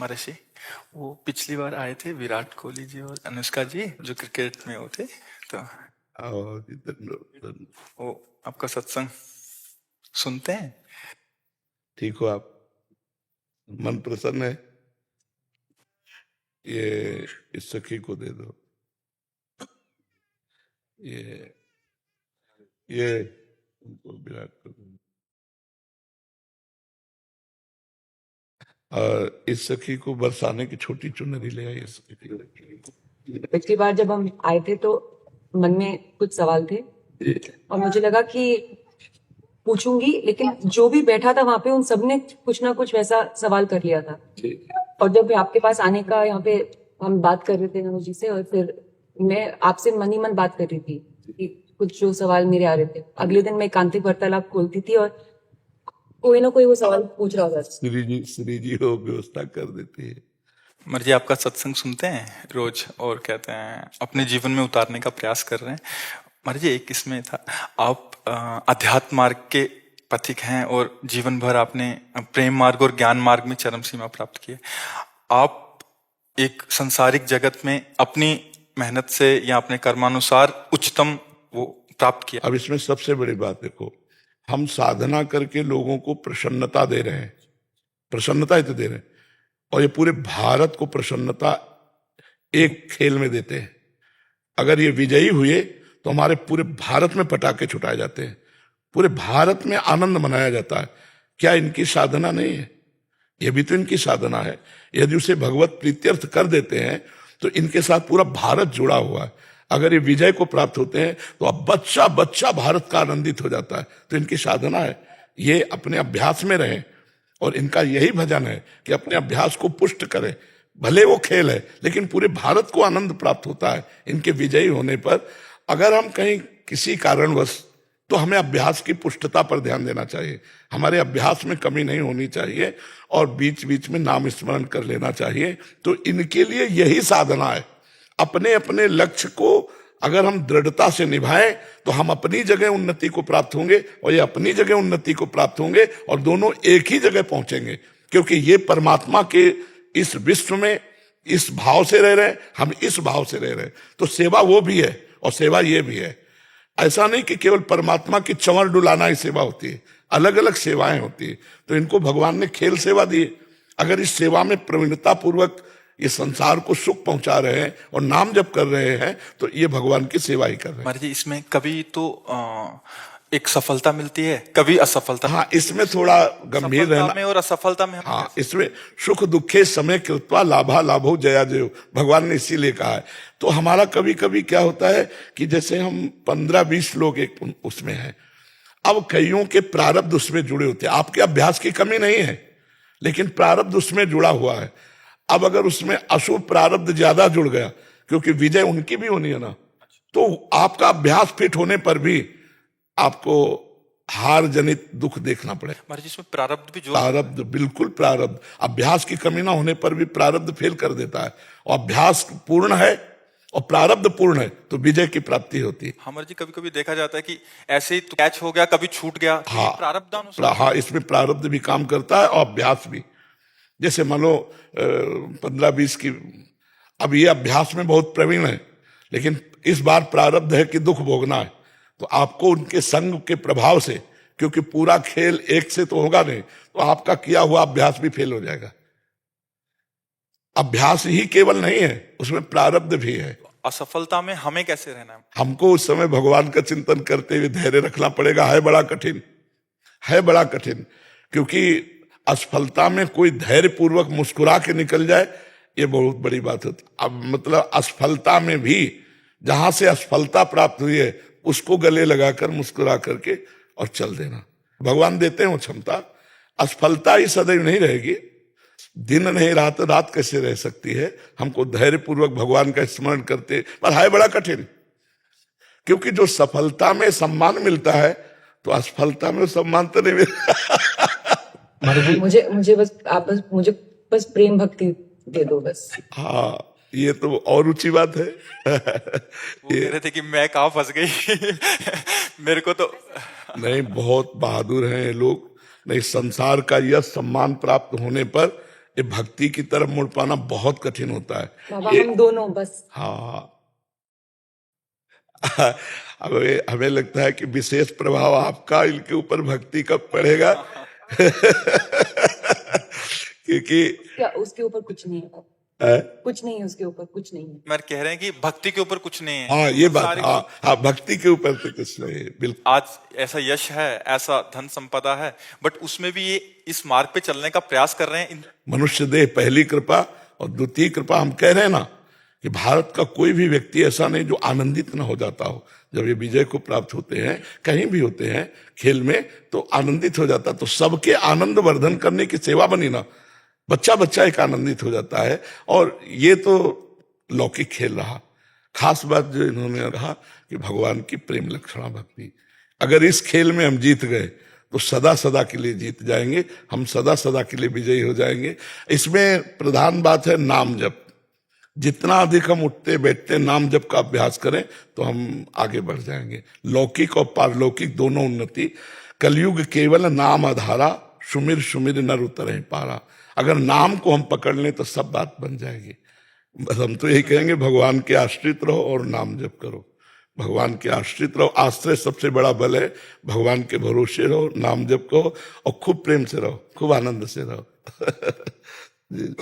महर्षि, वो पिछली बार आए थे विराट कोहली जी और अनुष्का जी जो क्रिकेट में वो थे, तो आओ जी, धन्यवाद। वो आपका सत्संग सुनते हैं। ठीक हो आप? मन प्रसन्न है? ये इस सखी को दे दो। ये उनको विराट को दो। और इस सखी को बरसाने की छोटी चुनरी ले आई। इस सखी को। पिछली बार जब हम आए थे तो मन में कुछ सवाल थे और मुझे लगा कि पूछूंगी, लेकिन जो भी बैठा था वहां पे उन सबने कुछ ना कुछ वैसा सवाल कर लिया था। और जब आपके पास आने का यहाँ पे हम बात कर रहे थे नमो जी से, और फिर मैं आपसे मन ही मन बात कर रही थी कि कुछ जो सवाल मेरे आ रहे थे, अगले दिन मैं एकांतिक वार्तालाप खोलती थी और कोई ना कोई वो सवाल पूछ रहा था। श्री जी हो व्यवस्था कर देती है। महर्षि, आपका सत्संग सुनते हैं रोज और कहते हैं अपने जीवन में उतारने का प्रयास कर रहे हैं। महर्षि, एक इसमें था, आप अध्यात्म मार्ग के पथिक हैं और जीवन भर आपने प्रेम मार्ग और ज्ञान मार्ग में चरम सीमा प्राप्त की है। आप एक संसारिक जगत में अपनी मेहनत से या अपने कर्मानुसार उच्चतम वो प्राप्त किया। अब इसमें सबसे बड़ी बात देखो, हम साधना करके लोगों को प्रसन्नता दे रहे हैं, प्रसन्नता ही तो दे रहे हैं, और ये पूरे भारत को प्रसन्नता एक खेल में देते हैं। अगर ये विजयी हुए तो हमारे पूरे भारत में पटाखे छुटाए जाते हैं, पूरे भारत में आनंद मनाया जाता है। क्या इनकी साधना नहीं है? ये भी तो इनकी साधना है। यदि उसे भगवत प्रीत्यर्थ कर देते हैं तो इनके साथ पूरा भारत जुड़ा हुआ है। अगर ये विजय को प्राप्त होते हैं तो अब बच्चा बच्चा भारत का आनंदित हो जाता है। तो इनकी साधना है, ये अपने अभ्यास में रहें, और इनका यही भजन है कि अपने अभ्यास को पुष्ट करें। भले वो खेल है लेकिन पूरे भारत को आनंद प्राप्त होता है इनके विजयी होने पर। अगर हम कहीं किसी कारणवश, तो हमें अभ्यास की पुष्टता पर ध्यान देना चाहिए। हमारे अभ्यास में कमी नहीं होनी चाहिए और बीच बीच में नाम स्मरण कर लेना चाहिए। तो इनके लिए यही साधना है। अपने अपने लक्ष्य को अगर हम दृढ़ता से निभाएं तो हम अपनी जगह उन्नति को प्राप्त होंगे और ये अपनी जगह उन्नति को प्राप्त होंगे, और दोनों एक ही जगह पहुंचेंगे। क्योंकि ये परमात्मा के इस विश्व में इस भाव से रह रहे हैं, हम इस भाव से रह रहे हैं। तो सेवा वो भी है और सेवा ये भी है। ऐसा नहीं कि केवल परमात्मा की चंवर डुलाना ही सेवा होती है, अलग अलग सेवाएं होती है। तो इनको भगवान ने खेल सेवा दी। अगर इस सेवा में प्रवीणता पूर्वक ये संसार को सुख पहुंचा रहे हैं और नाम जप कर रहे हैं तो ये भगवान की सेवा ही कर रहे हैं। महर्षि, इसमें कभी तो एक सफलता मिलती है, कभी असफलता। हाँ, इसमें थोड़ा गंभीर रहना में और असफलता में। हाँ, इसमें सुख दुखे समय कृत्वा लाभा लाभो जया जयो, भगवान ने इसीलिए कहा है। तो हमारा कभी कभी क्या होता है कि जैसे हम 15-20 लोग एक उसमें हैं, अब कईयों के प्रारब्ध उसमें जुड़े होते हैं। आपके अभ्यास की कमी नहीं है लेकिन प्रारब्ध उसमें जुड़ा हुआ है। अब अगर उसमें अशुभ प्रारब्ध ज्यादा जुड़ गया, क्योंकि विजय उनकी भी होनी है ना, तो आपका अभ्यास फिट होने पर भी आपको हार जनित दुख देखना पड़े। महर्षि, इसमें प्रारब्ध भी जो प्रारब्ध, बिल्कुल प्रारब्ध, अभ्यास की कमी ना होने पर भी प्रारब्ध फेल कर देता है। और अभ्यास पूर्ण है और प्रारब्ध पूर्ण है तो विजय की प्राप्ति होती है। हमारे जी कभी कभी देखा जाता है कि ऐसे ही कैच हो गया, कभी छूट गया। हाँ, प्रारब्ध हाँ, इसमें प्रारब्ध भी काम करता है और अभ्यास भी। जैसे मान लो 15-20 की, अब ये अभ्यास में बहुत प्रवीण है लेकिन इस बार प्रारब्ध है कि दुख भोगना है, तो आपको उनके संग के प्रभाव से, क्योंकि पूरा खेल एक से तो होगा नहीं, तो आपका किया हुआ अभ्यास भी फेल हो जाएगा। अभ्यास ही केवल नहीं है, उसमें प्रारब्ध भी है। असफलता में हमें कैसे रहना है? हमको उस समय भगवान का चिंतन करते हुए धैर्य रखना पड़ेगा। है बड़ा कठिन, है बड़ा कठिन, क्योंकि असफलता में कोई धैर्य पूर्वक मुस्कुरा के निकल जाए, ये बहुत बड़ी बात होती। अब मतलब असफलता में भी जहां से असफलता प्राप्त हुई है उसको गले लगाकर मुस्कुरा करके और चल देना। भगवान देते हैं वो क्षमता। असफलता ही सदैव नहीं रहेगी, दिन नहीं रात, रात कैसे रह सकती है। हमको धैर्य पूर्वक भगवान का स्मरण करते, पर है बड़ा कठिन, क्योंकि जो सफलता में सम्मान मिलता है तो असफलता में सम्मान तो नहीं मिलता। मुझे बस आप मुझे बस प्रेम भक्ति दे दो बस। हाँ, ये तो और ऊंची बात है। वो कह रहे थे कि मैं कहाँ फंस गई। मेरे को तो नहीं, बहुत बहादुर हैं ये लोग। नहीं, संसार का यह सम्मान प्राप्त होने पर ये भक्ति की तरफ मुड़ पाना बहुत कठिन होता है। बाबा ये हम दोनों बस हाँ हमें लगता है कि विशेष प्रभाव आपका इनके ऊपर भक्ति कब पड़ेगा क्योंकि क्या उसके ऊपर कुछ नहीं है, है? कुछ नहीं है उसके ऊपर, कुछ नहीं है। मैं कह रहे हैं कि भक्ति के ऊपर कुछ नहीं है। हाँ ये बात, सारी हाँ हाँ भक्ति के ऊपर तो कुछ नहीं है, बिल्कुल। आज ऐसा यश है, ऐसा धन संपदा है, बट उसमें भी ये इस मार्ग पे चलने का प्रयास कर रहे हैं। मनुष्य देह पहली कृपा और द्वितीय कृपा। हम कह रहे हैं ना कि भारत का कोई भी व्यक्ति ऐसा नहीं जो आनंदित न हो जाता हो जब ये विजय को प्राप्त होते हैं, कहीं भी होते हैं खेल में, तो आनंदित हो जाता। तो सबके आनंद वर्धन करने की सेवा बनी ना, बच्चा बच्चा एक आनंदित हो जाता है। और ये तो लौकिक खेल रहा। खास बात जो इन्होंने कहा कि भगवान की प्रेम लक्षणा भक्ति, अगर इस खेल में हम जीत गए तो सदा सदा के लिए जीत जाएंगे, हम सदा सदा के लिए विजयी हो जाएंगे। इसमें प्रधान बात है नाम जप। जितना अधिक हम उठते बैठते नाम जप का अभ्यास करें तो हम आगे बढ़ जाएंगे। लौकिक और पारलौकिक दोनों उन्नति। कलयुग केवल नाम आधारा, सुमिर सुमिर नर उतरे पारा। अगर नाम को हम पकड़ लें तो सब बात बन जाएगी। बस हम तो यही कहेंगे, भगवान के आश्रित रहो और नाम जप करो। भगवान के आश्रित रहो, आश्रय सबसे बड़ा बल है। भगवान के भरोसे रहो, नाम जप करो और खूब प्रेम से रहो, खूब आनंद से रहो। जी।